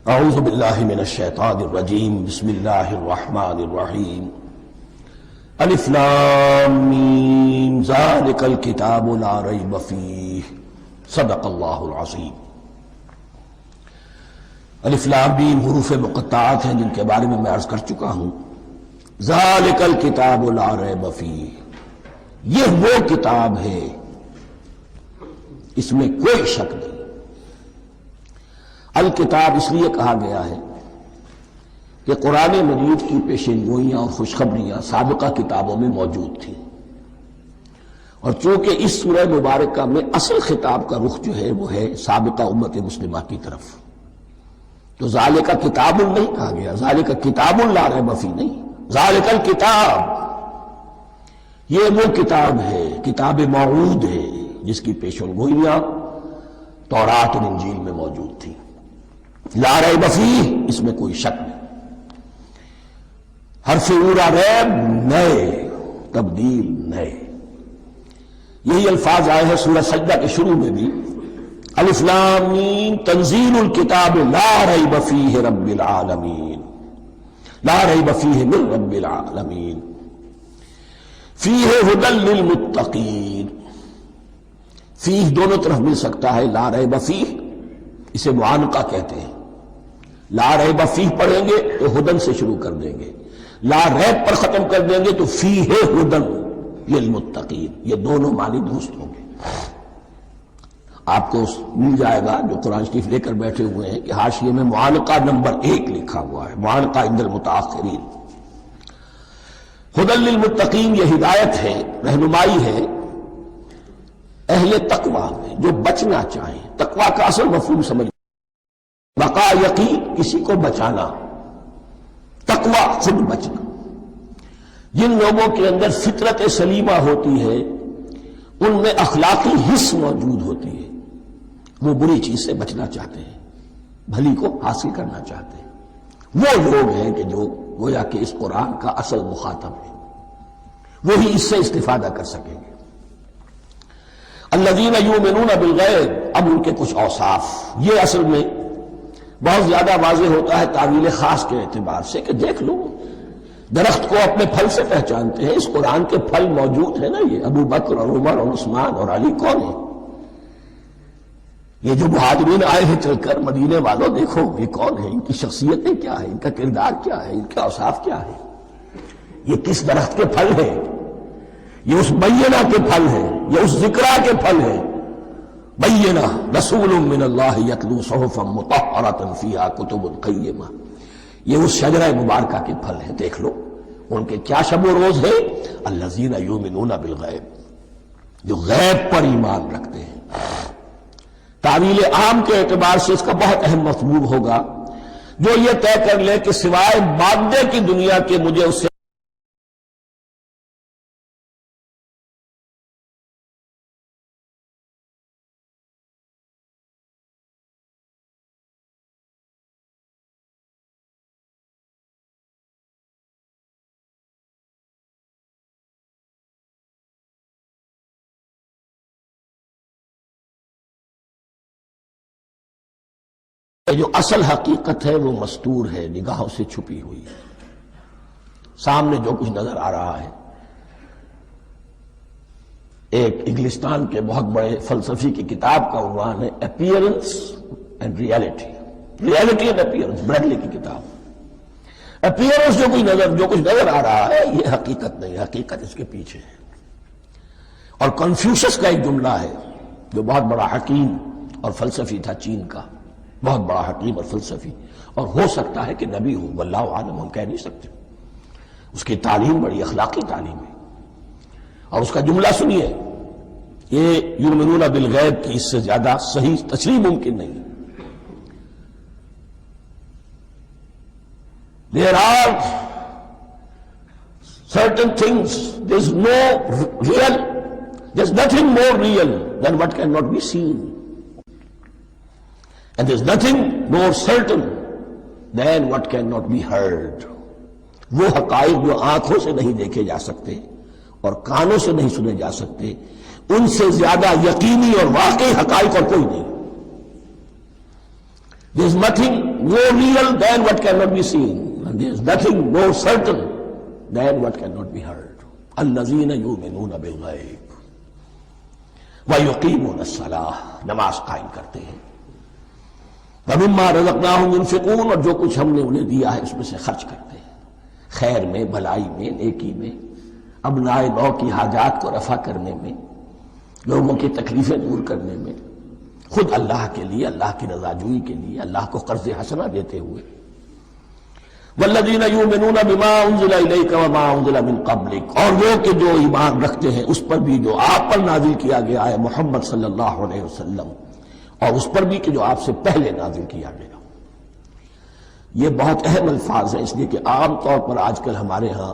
اعوذ باللہ من الشیطان الرجیم بسم اللہ الرحمن الرحیم الف لام میم ذالک الکتاب لا ریب فیہ صدق اللہ العظیم۔ الف لام میم حروف مقطعات ہیں جن کے بارے میں عرض کر چکا ہوں۔ ذالک الکتاب لا ریب فیہ، یہ وہ کتاب ہے اس میں کوئی شک نہیں۔ الکتاب اس لیے کہا گیا ہے کہ قرآن مجید کی پیشین گوئیاں اور خوشخبریاں سابقہ کتابوں میں موجود تھیں، اور چونکہ اس سورہ مبارکہ میں اصل خطاب کا رخ جو ہے وہ ہے سابقہ امت مسلمہ کی طرف، تو ذالک کتاب نہیں کہا گیا، ذالک کتاب لا ریب فیہ نہیں، ذالک الکتاب یہ وہ کتاب ہے، کتاب موعود ہے جس کی پیشین گوئیاں تورات اور انجیل میں موجود تھیں۔ لا ریب فیہ، اس میں کوئی شک نہیں۔ حرف اورا ریب نئے، تبدیل نئے، یہی الفاظ آئے ہیں سورہ سجدہ کے شروع میں بھی، الف لام میم تنزیل الکتاب لا ریب فیہ رب العالمین، لا ریب فیہ من رب العالمین، فیہ ھدی للمتقین۔ فیہ دونوں طرف مل سکتا ہے، لا ریب فیہ اسے معانقہ کہتے ہیں، لا ریب فیہ پڑھیں گے تو ہدن سے شروع کر دیں گے، لا ریب پر ختم کر دیں گے تو فیہ ہدن للمتقین، یہ دونوں معنی درست ہوں گے۔ آپ کو مل جائے گا جو قرآن شریف لے کر بیٹھے ہوئے ہیں کہ حاشیے میں معانقہ نمبر 1 لکھا ہوا ہے، معانقہ عند المتاخرین۔ ہدن للمتقین یہ ہدایت ہے، رہنمائی ہے اہل تقویٰ میں جو بچنا چاہیں۔ تقویٰ کا اصل مفہوم سمجھ، بقا یقین، کسی کو بچانا، تقویٰ خود بچنا۔ جن لوگوں کے اندر فطرت سلیمہ ہوتی ہے ان میں اخلاقی حس موجود ہوتی ہے، وہ بری چیز سے بچنا چاہتے ہیں، بھلی کو حاصل کرنا چاہتے ہیں۔ وہ لوگ ہیں کہ جو گویا کہ اس قرآن کا اصل مخاطب ہے، وہی اس سے استفادہ کر سکیں گے۔ الذین یؤمنون بالغیب، اب ان کے کچھ اوصاف، یہ اصل میں بہت زیادہ واضح ہوتا ہے تعویل خاص کے اعتبار سے کہ دیکھ لو درخت کو اپنے پھل سے پہچانتے ہیں، اس قرآن کے پھل موجود ہیں نا، یہ ابو بکر اور عمر اور عثمان اور علی کون ہیں؟ یہ جو مہاجرین آئے ہیں چل کر، مدینے والوں دیکھو یہ کون ہیں، ان کی شخصیتیں کیا ہیں، ان کا کردار کیا ہے، ان کے اوصاف کیا ہے، یہ کس درخت کے پھل ہیں، یہ اس بینہ کے پھل ہیں، یہ اس ذکرہ کے پھل ہیں۔ بینہ رسول من اللہ یتلو صحفا مطہرۃ فیہا کتب قیمہ، یہ اس شجرہ مبارکہ کے پھل ہیں، دیکھ لو ان کے کیا شب و روز ہے۔ الذین یؤمنون بالغیب، جو غیب پر ایمان رکھتے ہیں۔ تعویل عام کے اعتبار سے اس کا بہت اہم مفہوم ہوگا، جو یہ طے کر لے کہ سوائے مادے کی دنیا کے مجھے اس سے جو اصل حقیقت ہے وہ مستور ہے، نگاہوں سے چھپی ہوئی ہے۔ سامنے جو کچھ نظر آ رہا ہے، ایک انگلستان کے بہت بڑے فلسفی کی کتاب کا عنوان ہے appearance and reality, reality and appearance, Bradley کی کتاب۔ اپیئرنس جو کچھ نظر آ رہا ہے یہ حقیقت نہیں، حقیقت اس کے پیچھے ہے۔ اور کنفیوشس کا ایک جملہ ہے جو بہت بڑا حکیم اور فلسفی تھا، چین کا بہت بڑا حکیم اور فلسفی، اور ہو سکتا ہے کہ نبی ہو، واللہ عالم، ہم کہہ نہیں سکتے۔ اس کی تعلیم بڑی اخلاقی تعلیم ہے، اور اس کا جملہ سنیے، یہ یؤمنون بالغیب کی اس سے زیادہ صحیح تشریح ممکن نہیں۔ There are certain things, there's nothing more real than what cannot be seen. And there's nothing more certain than what cannot be heard. وہ حقائق جو آنکھوں سے نہیں دیکھے جا سکتے اور کانوں سے نہیں سنے جا سکتے، ان سے زیادہ یقینی اور واقعی حقائق اور کوئی نہیں۔ There is nothing more real than what cannot be seen, and there is nothing more certain than what cannot be heard. الذین یؤمنون بالغیب ویقیمون الصلاۃ، نماز قائم کرتے ہیں، ومما رزقناہم ينفقون، اور جو کچھ ہم نے انہیں دیا ہے اس میں سے خرچ کرتے ہیں، خیر میں، بھلائی میں، نیکی میں، ابناء نو کی حاجات کو رفع کرنے میں، لوگوں کی تکلیفیں دور کرنے میں، خود اللہ کے لیے، اللہ کی رضا جوئی کے لیے، اللہ کو قرض حسنہ دیتے ہوئے۔ والذین یؤمنون بما انزل الیک وما انزل من قبلک، اور وہ کہ جو ایمان رکھتے ہیں اس پر بھی جو آپ پر نازل کیا گیا ہے محمد صلی اللہ علیہ وسلم، اور اس پر بھی کہ جو آپ سے پہلے نازل کیا گیا۔ یہ بہت اہم الفاظ ہیں، اس لیے کہ عام طور پر آج کل ہمارے ہاں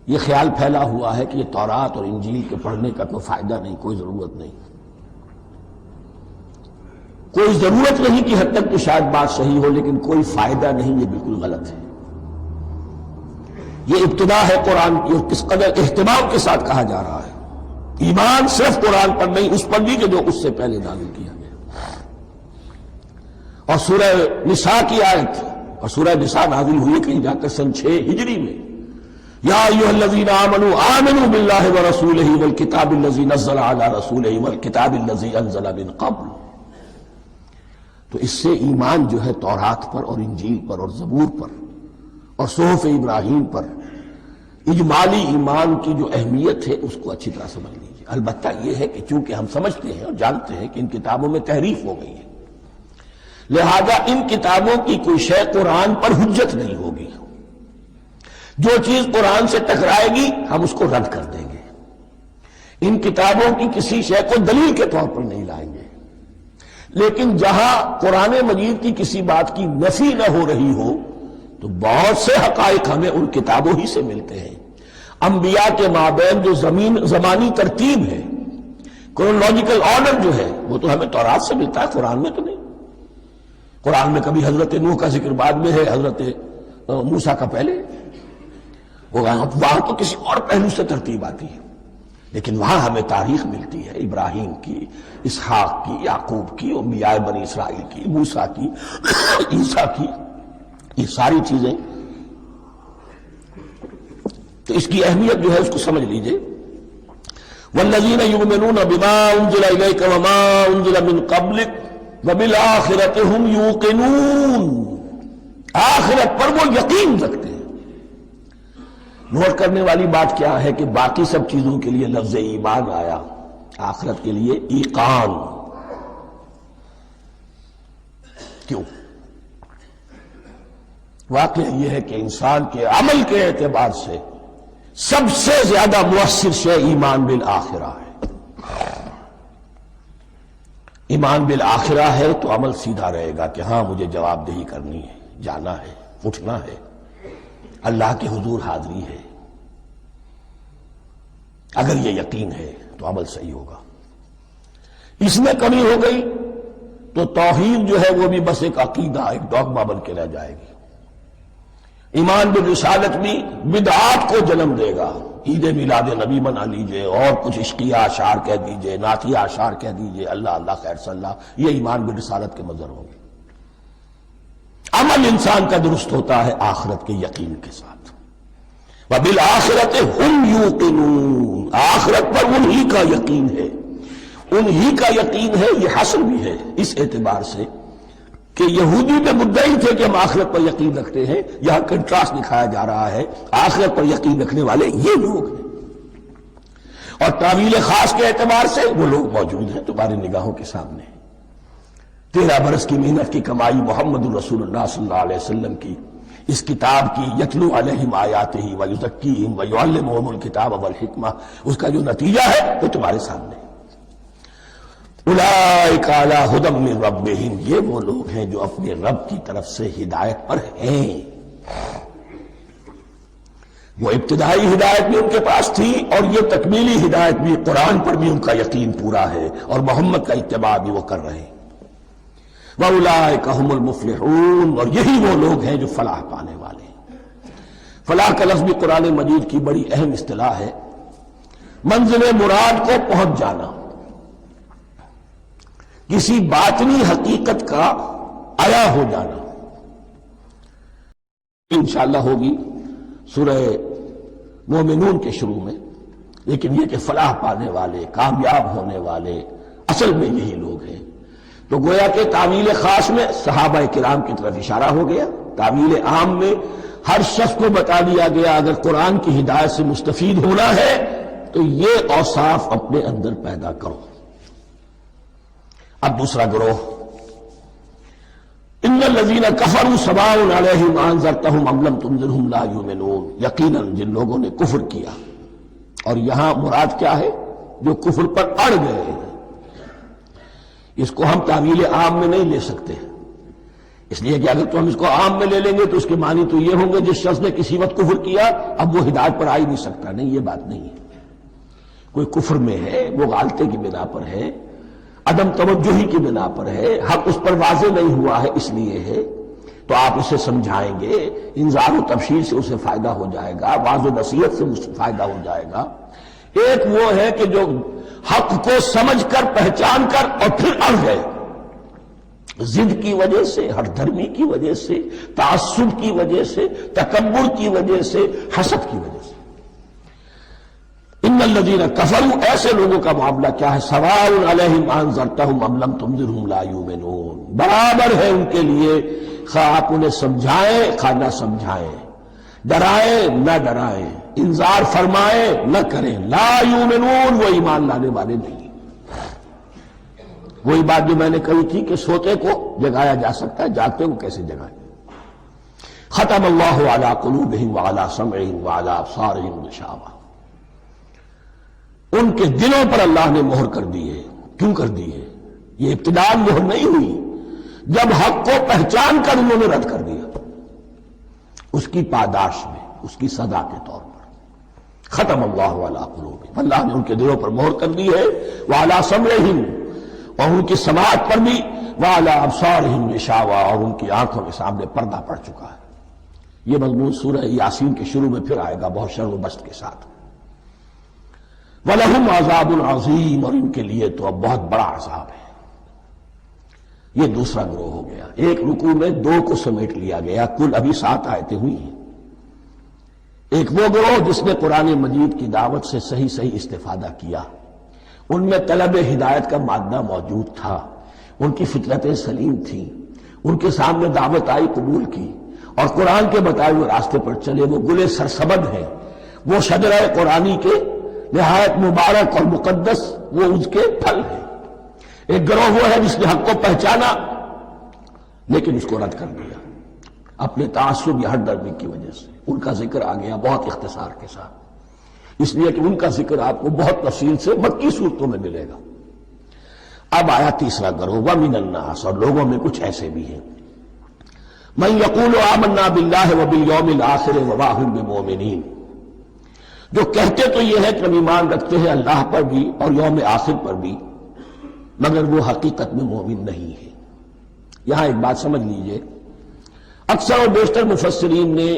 یہ خیال پھیلا ہوا ہے کہ یہ تورات اور انجیل کے پڑھنے کا کوئی فائدہ نہیں، کوئی ضرورت نہیں، کوئی ضرورت نہیں کی حد تک تو شاید بات صحیح ہو، لیکن کوئی فائدہ نہیں، یہ بالکل غلط ہے۔ یہ ابتدا ہے قرآن کی، اور کس قدر اہتمام کے ساتھ کہا جا رہا ہے، ایمان صرف قرآن پر نہیں، اس پر بھی کہ جو اس سے پہلے نازل کیا گیا۔ اور سورہ نساء کی آیت، اور سورہ نساء نازل ہوئی کہیں جا کر سن 6 ہجری میں، یا ایھا الذین آمنوا آمنوا باللہ ورسولہ والکتاب الذی نزل علی رسولہ والکتاب الذی انزل من قبل۔ تو اس سے ایمان جو ہے تورات پر اور انجیل پر اور زبور پر اور صحف ابراہیم پر، اجمالی ایمان کی جو اہمیت ہے اس کو اچھی طرح سمجھ لیجیے۔ البتہ یہ ہے کہ چونکہ ہم سمجھتے ہیں اور جانتے ہیں کہ ان کتابوں میں تحریف ہو گئی ہے، لہذا ان کتابوں کی کوئی شے قرآن پر حجت نہیں ہوگی، جو چیز قرآن سے ٹکرائے گی ہم اس کو رد کر دیں گے، ان کتابوں کی کسی شے کو دلیل کے طور پر نہیں لائیں گے۔ لیکن جہاں قرآن مجید کی کسی بات کی نفی نہ ہو رہی ہو تو بہت سے حقائق ہمیں ان کتابوں ہی سے ملتے ہیں۔ انبیاء کے مابین جو زمانی ترتیب ہے، کرونالوجیکل آرڈر جو ہے، وہ تو ہمیں تورات سے ملتا ہے، قرآن میں تو نہیں۔ قرآن میں کبھی حضرت نوح کا ذکر بعد میں ہے، حضرت موسیٰ کا پہلے، وہاں تو کسی اور پہلو سے ترتیب آتی ہے، لیکن وہاں ہمیں تاریخ ملتی ہے ابراہیم کی، اسحاق کی، یعقوب کی، انبیاء بنی اسرائیل کی، موسیٰ کی، عیسیٰ کی، یہ ساری چیزیں۔ تو اس کی اہمیت جو ہے اس کو سمجھ لیجئے۔ والذین یؤمنون بما انزل الیک وما انزل من قبلک وبالآخرۃ ھم یوقنون، آخرت پر وہ یقین رکھتے ہیں۔ نوٹ کرنے والی بات کیا ہے کہ باقی سب چیزوں کے لیے لفظ ایمان آیا، آخرت کے لیے ایقان کیوں؟ واقعہ یہ ہے کہ انسان کے عمل کے اعتبار سے سب سے زیادہ مؤثر شے ایمان بالآخرہ ہے۔ ایمان بالآخرہ ہے تو عمل سیدھا رہے گا کہ ہاں مجھے جواب دہی کرنی ہے، جانا ہے، اٹھنا ہے، اللہ کے حضور حاضری ہے۔ اگر یہ یقین ہے تو عمل صحیح ہوگا۔ اس میں کمی ہو گئی تو توحید جو ہے وہ بھی بس ایک عقیدہ، ایک ڈوگما بن کے رہ جائے گی۔ ایمان بالرسالت بھی بدعات کو جنم دے گا، عید میلاد نبی منا لیجئے، اور کچھ عشقیہ اشعار کہہ دیجئے، نعتیہ اشعار کہہ دیجئے، اللہ اللہ خیر صلی اللہ، یہ ایمان بالرسالت کے مظہر ہوں گے۔ عمل انسان کا درست ہوتا ہے آخرت کے یقین کے ساتھ۔ وَبِالْآخِرَةِ هُمْ يُوقِنُونَ، آخرت پر انہی کا یقین ہے، انہی کا یقین ہے۔ یہ حصر بھی ہے اس اعتبار سے کہ یہودی میں مدعی تھے کہ ہم آخرت پر یقین رکھتے ہیں، یہاں کنٹراسٹ دکھایا جا رہا ہے، آخرت پر یقین رکھنے والے یہ لوگ ہیں، اور تعویل خاص کے اعتبار سے وہ لوگ موجود ہیں تمہاری نگاہوں کے سامنے۔ 13 برس کی محنت کی کمائی محمد الرسول اللہ صلی اللہ علیہ وسلم کی، اس کتاب کی، یتلو علیہم آیاتہ ویزکیہم ویعلمہم الکتاب والحکمہ، اس کا جو نتیجہ ہے وہ تمہارے سامنے۔ اولئک علی ھدی من ربہم، یہ وہ لوگ ہیں جو اپنے رب کی طرف سے ہدایت پر ہیں۔ وہ ابتدائی ہدایت بھی ان کے پاس تھی، اور یہ تکمیلی ہدایت بھی، قرآن پر بھی ان کا یقین پورا ہے، اور محمد کا اتباع بھی وہ کر رہے ہیں۔ وَأُولَٰئِكَ هُمُ الْمُفْلِحُونَ، اور یہی وہ لوگ ہیں جو فلاح پانے والے ہیں۔ فلاح کا لفظ بھی قرآن مجید کی بڑی اہم اصطلاح ہے، منزل مراد کو پہنچ جانا، کسی باطنی حقیقت کا آیا ہو جانا انشاءاللہ ہوگی سورہ مومنون کے شروع میں، لیکن یہ کہ فلاح پانے والے، کامیاب ہونے والے اصل میں یہی لوگ ہیں۔ تو گویا کہ تعویل خاص میں صحابہ کرام کی طرف اشارہ ہو گیا، تعویل عام میں ہر شخص کو بتا دیا گیا اگر قرآن کی ہدایت سے مستفید ہونا ہے تو یہ اوصاف اپنے اندر پیدا کرو۔ اب دوسرا گروہ، ان الذین کفروا سواء علیہم انذرتہم ام لم تنذرہم لا یؤمنون، یقیناً جن لوگوں نے کفر کیا، اور یہاں مراد کیا ہے؟ جو کفر پر اڑ گئے ہیں۔ اس کو ہم تعویل عام میں نہیں لے سکتے، اس لیے کہ اگر تو ہم اس کو عام میں لے لیں گے تو اس کے معنی تو یہ ہوں گے جس شخص نے کسی وقت کفر کیا اب وہ ہدایت پر آ ہی نہیں سکتا۔ نہیں، یہ بات نہیں ہے۔ کوئی کفر میں ہے، وہ غالطے کی بنا پر ہے، عدم توجہی کی بنا پر ہے، حق اس پر واضح نہیں ہوا ہے اس لیے ہے، تو آپ اسے سمجھائیں گے، انذار و تبشیر سے اسے فائدہ ہو جائے گا، واضح و نصیحت سے فائدہ ہو جائے گا۔ ایک وہ ہے کہ جو حق کو سمجھ کر پہچان کر اور پھر اڑ گئے، ضد کی وجہ سے، ہٹ دھرمی کی وجہ سے، تعصب کی وجہ سے، تکبر کی وجہ سے، حسد کی وجہ سے۔ ان الذین کفروا، ایسے لوگوں کا معاملہ کیا ہے؟ سواء علیہم انذرتہم ام لم تنذرہم لا یؤمنون، برابر ہے ان کے لیے خواہ آپ انہیں سمجھائیں خواہ نہ سمجھائیں، ڈرائیں نہ ڈرائیں، انذار فرمائیں نہ کریں، لا یؤمنون، وہ ایمان لانے والے نہیں۔ وہی بات جو میں نے کہی تھی کہ سوتے کو جگایا جا سکتا ہے، جاگتے کو کیسے جگائیں؟ ختم اللہ علی قلوبہم وعلی سمعہم وعلی ابصارہم غشاوہ، ان کے دلوں پر اللہ نے مہر کر دی ہے۔ کیوں کر دی ہے؟ یہ ابتداء مہر نہیں ہوئی، جب حق کو پہچان کر انہوں نے رد کر دیا، اس کی پاداش میں، اس کی سزا کے طور پر۔ ختم اللہ علی قلوبہم، اللہ نے ان کے دلوں پر مہر کر دی ہے، وعلی سمعہم، اور ان کی سماعت پر بھی، وعلی ابصارہم غشاوہ، اور ان کی آنکھوں کے سامنے پردہ پڑ چکا ہے۔ یہ مضمون سورہ یاسین کے شروع میں پھر آئے گا بہت شر و بست کے ساتھ۔ وَلَهُمْ عَذَابٌ عَظِيمٌ، اور ان کے لیے تو اب بہت بڑا عذاب ہے۔ یہ دوسرا گروہ ہو گیا، ایک رکوع میں دو کو سمیٹ لیا گیا، کل ابھی 7 آیتیں ہوئی ہیں۔ ایک وہ گروہ جس نے قرآن مجید کی دعوت سے صحیح صحیح استفادہ کیا، ان میں طلب ہدایت کا مادہ موجود تھا، ان کی فطرتیں سلیم تھیں، ان کے سامنے دعوت آئی، قبول کی، اور قرآن کے بتائے ہوئے راستے پر چلے۔ وہ گلے سرسبد ہیں، وہ شجرہ قرآنی کے نہایت مبارک اور مقدس، وہ اس کے پھل ہیں۔ ایک گروہ وہ ہے جس نے حق کو پہچانا لیکن اس کو رد کر دیا اپنے تعصب یا ہٹ درمی کی وجہ سے۔ ان کا ذکر آ گیا بہت اختصار کے ساتھ، اس لیے کہ ان کا ذکر آپ کو بہت تفصیل سے مکی صورتوں میں ملے گا۔ اب آیا تیسرا گروہ، وَمِنَ النَّاسِ، اور لوگوں میں کچھ ایسے بھی ہیں، مَن يَقُولُ آمَنَّا بِاللَّهِ وَبِالْيَوْمِ الْآخِرِ وَمَا هُم بِمُؤْمِنِينَ، جو کہتے تو یہ ہے کہ ہم ایمان رکھتے ہیں اللہ پر بھی اور یوم آخر پر بھی، مگر وہ حقیقت میں مومن نہیں ہے۔ یہاں ایک بات سمجھ لیجئے، اکثر اور بیشتر مفسرین نے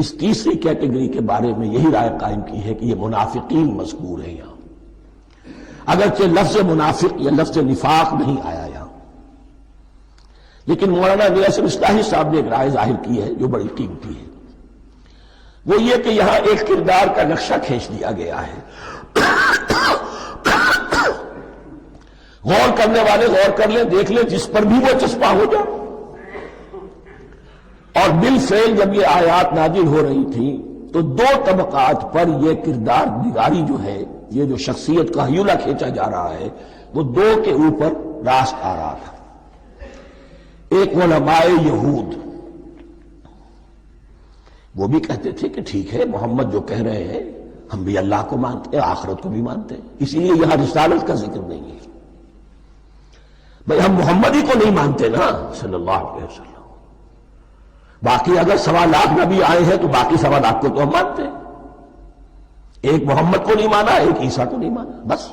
اس تیسری کیٹیگری کے بارے میں یہی رائے قائم کی ہے کہ یہ منافقین مذکور ہیں یہاں، اگرچہ لفظ منافق یا لفظ نفاق نہیں آیا یہاں، لیکن مولانا نیاز اصلاحی صاحب نے ایک رائے ظاہر کی ہے جو بڑی قیمتی ہے، وہ یہ کہ یہاں ایک کردار کا نقشہ کھینچ دیا گیا ہے۔ غور کرنے والے غور کر لیں، دیکھ لیں، جس پر بھی وہ چسپاں ہو جائے۔ اور بالفعل جب یہ آیات نازل ہو رہی تھیں تو دو طبقات پر یہ کردار نگاری جو ہے، یہ جو شخصیت کا ہیولہ کھینچا جا رہا ہے، وہ دو کے اوپر راست آ رہا تھا۔ ایک علماء یہود، وہ بھی کہتے تھے کہ ٹھیک ہے محمد جو کہہ رہے ہیں ہم بھی اللہ کو مانتے ہیں، آخرت کو بھی مانتے ہیں، اسی لیے یہاں رسالت کا ذکر نہیں ہے۔ بھئی ہم محمد ہی کو نہیں مانتے نا صلی اللہ علیہ وسلم، باقی اگر 1.25 لاکھ نبی آئے ہیں تو باقی 1.25 لاکھ کو تو ہم مانتے ہیں، ایک محمد کو نہیں مانا، ایک عیسیٰ کو نہیں مانا، بس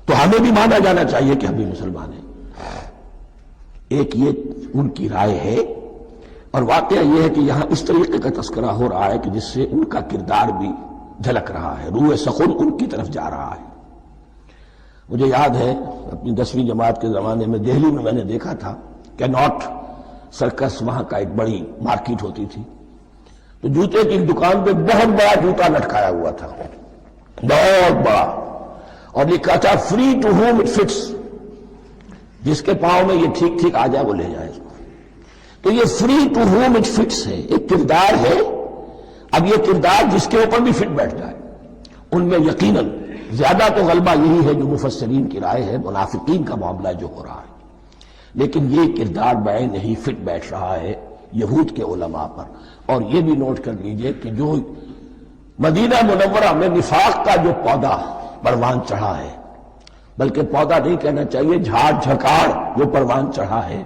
تو ہمیں بھی مانا جانا چاہیے کہ ہم بھی مسلمان ہیں۔ ایک یہ ان کی رائے ہے، اور واقعہ یہ ہے کہ یہاں اس طریقے کا تذکرہ ہو رہا ہے کہ جس سے ان کا کردار بھی جھلک رہا ہے، روح سخن ان کی طرف جا رہا ہے۔ مجھے یاد ہے اپنی 10ویں جماعت کے زمانے میں دہلی میں نے دیکھا تھا کیناٹ سرکس وہاں کا ایک بڑی مارکیٹ ہوتی تھی، تو جوتے کی دکان پہ بہت بڑا جوتا لٹکایا ہوا تھا، بہت بڑا، اور لکھا تھا free to whom it fits, جس کے پاؤں میں یہ ٹھیک ٹھیک آ جائے وہ لے جائے اس کو۔ تو یہ free to whom it fits ہے، ایک کردار ہے، اب یہ کردار جس کے اوپر بھی فٹ بیٹھ جائے، ان میں یقیناً زیادہ تو غلبہ یہی ہے جو مفسرین کی رائے ہے، منافقین کا معاملہ جو ہو رہا ہے، لیکن یہ کردار بعین ہی فٹ بیٹھ رہا ہے یہود کے علماء پر۔ اور یہ بھی نوٹ کر لیجئے کہ جو مدینہ منورہ میں نفاق کا جو پودا پروان چڑھا ہے، بلکہ پودا نہیں کہنا چاہیے، جھاڑ جھکاڑ جو پروان چڑھا ہے،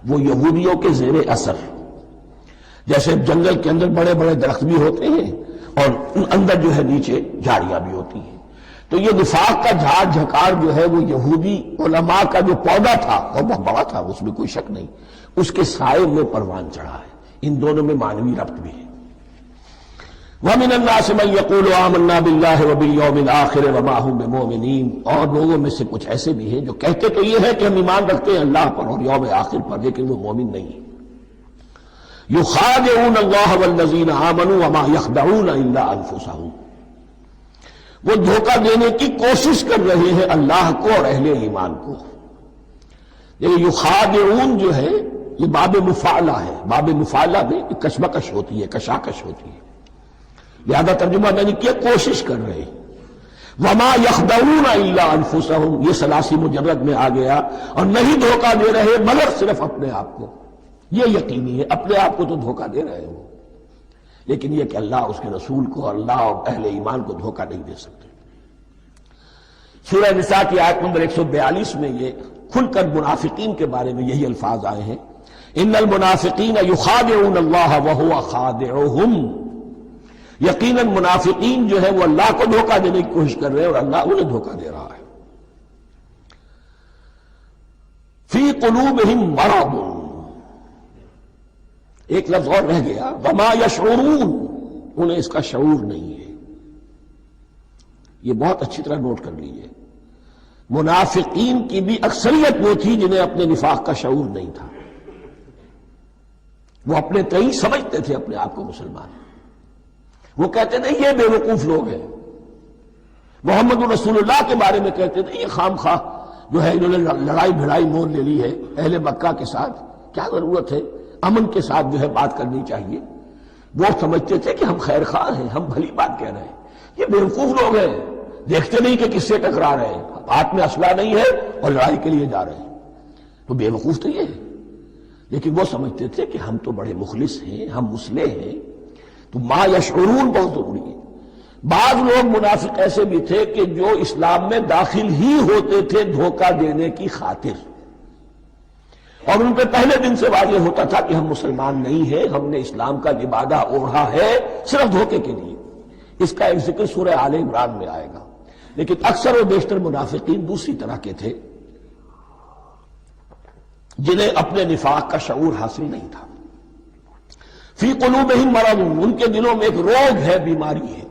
وہ یہودیوں کے زیر اثر، جیسے جنگل کے اندر بڑے بڑے درخت بھی ہوتے ہیں اور اندر جو ہے نیچے جھاڑیاں بھی ہوتی ہیں، تو یہ نفاق کا جھاڑ جھکاڑ جو ہے وہ یہودی علماء کا جو پودا تھا اور بہت بڑا تھا، اس میں کوئی شک نہیں، اس کے سائے میں پروان چڑھا ہے۔ ان دونوں میں معنوی ربط بھی ہے۔ وَمِنَ النَّاسِ مَن يَقُولُ آمَنَّا بِاللَّهِ وَبِالْيَوْمِ الْآخِرِ وَمَا هُم بِمُؤْمِنِينَ، اور لوگوں میں سے کچھ ایسے بھی ہیں جو کہتے تو یہ ہے کہ ہم ایمان رکھتے ہیں اللہ پر اور یوم آخر پر، لیکن وہ مومن نہیں ہیں۔ يُخَادِعُونَ اللَّهَ وَالَّذِينَ آمَنُوا وَمَا يَخْدَعُونَ إِلَّا أَنفُسَهُمْ، وہ دھوکہ دینے کی کوشش کر رہے ہیں اللہ کو اور اہل ایمان کو۔ لیکن یخادعون جو ہے یہ باب مفعلہ ہے، باب مفعلہ میں کشمکش ہوتی ہے، کشاکش ہوتی ہے، لہذا ترجمہ میں نے کیا کوشش کر رہے ہیں۔ وما يخدعون الا انفسهم، یہ ثلاثی مجرد میں آ گیا، اور نہیں دھوکہ دے رہے مگر صرف اپنے آپ کو، یہ یقینی ہے اپنے آپ کو تو دھوکہ دے رہے ہو، لیکن یہ کہ اللہ اس کے رسول کو، اللہ اور اہل ایمان کو دھوکہ نہیں دے سکتے۔ سورہ نساء کی آیت نمبر 142 میں یہ کھل کر منافقین کے بارے میں یہی الفاظ آئے ہیں، ان المنافقین یخادعون اللہ وہو خادعہم، یقیناً منافقین جو ہے وہ اللہ کو دھوکہ دینے کی کوشش کر رہے ہیں اور اللہ انہیں دھوکہ دے رہا ہے۔ فی قلوبہم مرض، ایک لفظ اور رہ گیا، وما یشعرون، انہیں اس کا شعور نہیں ہے۔ یہ بہت اچھی طرح نوٹ کر لیجئے، منافقین کی بھی اکثریت وہ تھی جنہیں اپنے نفاق کا شعور نہیں تھا، وہ اپنے تئیں سمجھتے تھے اپنے آپ کو مسلمان، وہ کہتے تھے یہ بے وقوف لوگ ہیں، محمد رسول اللہ کے بارے میں کہتے تھے یہ خام خواہ جو ہے انہوں نے لڑائی بھڑائی مول لے لی ہے اہل مکہ کے ساتھ، کیا ضرورت ہے، امن کے ساتھ جو ہے بات کرنی چاہیے۔ وہ سمجھتے تھے کہ ہم خیر خواہ ہیں، ہم بھلی بات کہہ رہے ہیں، یہ بے وقوف لوگ ہیں، دیکھتے نہیں کہ کس سے ٹکرا رہے ہیں، ہاتھ میں اسلحہ نہیں ہے اور لڑائی کے لیے جا رہے ہیں، تو بے وقوف تو یہ ہے۔ لیکن وہ سمجھتے تھے کہ ہم تو بڑے مخلص ہیں، ہم مسلح ہیں، تو ما یشعرون بہت ضروری ہے۔ بعض لوگ منافق ایسے بھی تھے کہ جو اسلام میں داخل ہی ہوتے تھے دھوکہ دینے کی خاطر، اور ان پہ پہلے دن سے واضح ہوتا تھا کہ ہم مسلمان نہیں ہیں، ہم نے اسلام کا لبادہ اوڑھا ہے صرف دھوکے کے لیے۔ اس کا ایک ذکر سورہ آل عمران میں آئے گا، لیکن اکثر و بیشتر منافقین دوسری طرح کے تھے جنہیں اپنے نفاق کا شعور حاصل نہیں تھا۔ فی قلوبہم مرض، ان کے دلوں میں ایک روگ ہے، بیماری ہے۔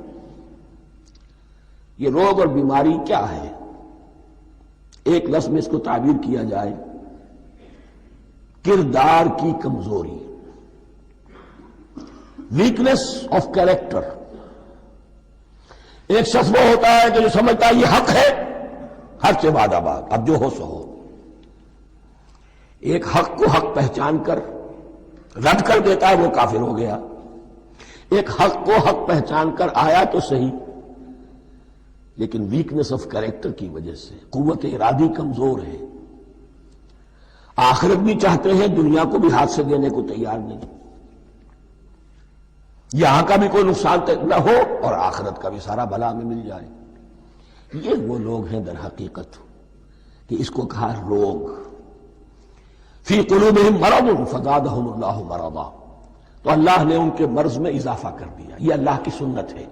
یہ روگ اور بیماری کیا ہے؟ ایک لفظ میں اس کو تعبیر کیا جائے، کردار کی کمزوری، ویکنیس آف کیریکٹر۔ ایک شخص وہ ہوتا ہے کہ جو سمجھتا ہے یہ حق ہے، حق سے بعد آباد، اب جو ہو سو ہو۔ ایک حق کو حق پہچان کر رد کر دیتا ہے، وہ کافر ہو گیا۔ ایک حق کو حق پہچان کر آیا تو صحیح، لیکن ویکنیس آف کیریکٹر کی وجہ سے قوت ارادی کمزور ہے، آخرت بھی چاہتے ہیں، دنیا کو بھی ہاتھ سے دینے کو تیار نہیں، یہاں کا بھی کوئی نقصان نہ ہو اور آخرت کا بھی سارا بھلا ہمیں مل جائے۔ یہ وہ لوگ ہیں در حقیقت کہ اس کو کہا روگ۔ فی قلوبہم مرض فزادہم اللہ مرضا، تو اللہ نے ان کے مرض میں اضافہ کر دیا۔ یہ اللہ کی سنت ہے،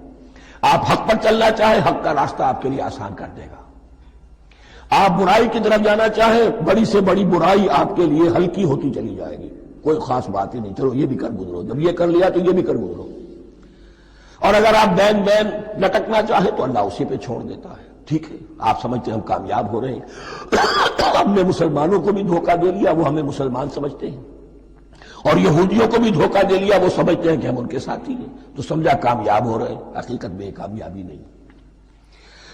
آپ حق پر چلنا چاہیں حق کا راستہ آپ کے لیے آسان کر دے گا، آپ برائی کی طرف جانا چاہیں بڑی سے بڑی برائی آپ کے لیے ہلکی ہوتی چلی جائے گی، کوئی خاص بات ہی نہیں، چلو یہ بھی کر گزرو، جب یہ کر لیا تو یہ بھی کر گزرو۔ اور اگر آپ بین بین لٹکنا چاہیں تو اللہ اسی پہ چھوڑ دیتا ہے۔ ٹھیک ہے، آپ سمجھتے ہیں ہم کامیاب ہو رہے ہیں، ہم نے مسلمانوں کو بھی دھوکہ دے لیا، وہ ہمیں مسلمان سمجھتے ہیں، اور یہودیوں کو بھی دھوکہ دے لیا، وہ سمجھتے ہیں کہ ہم ان کے ساتھی ہیں، تو سمجھا کامیاب ہو رہے ہیں، حقیقت میں کامیابی نہیں۔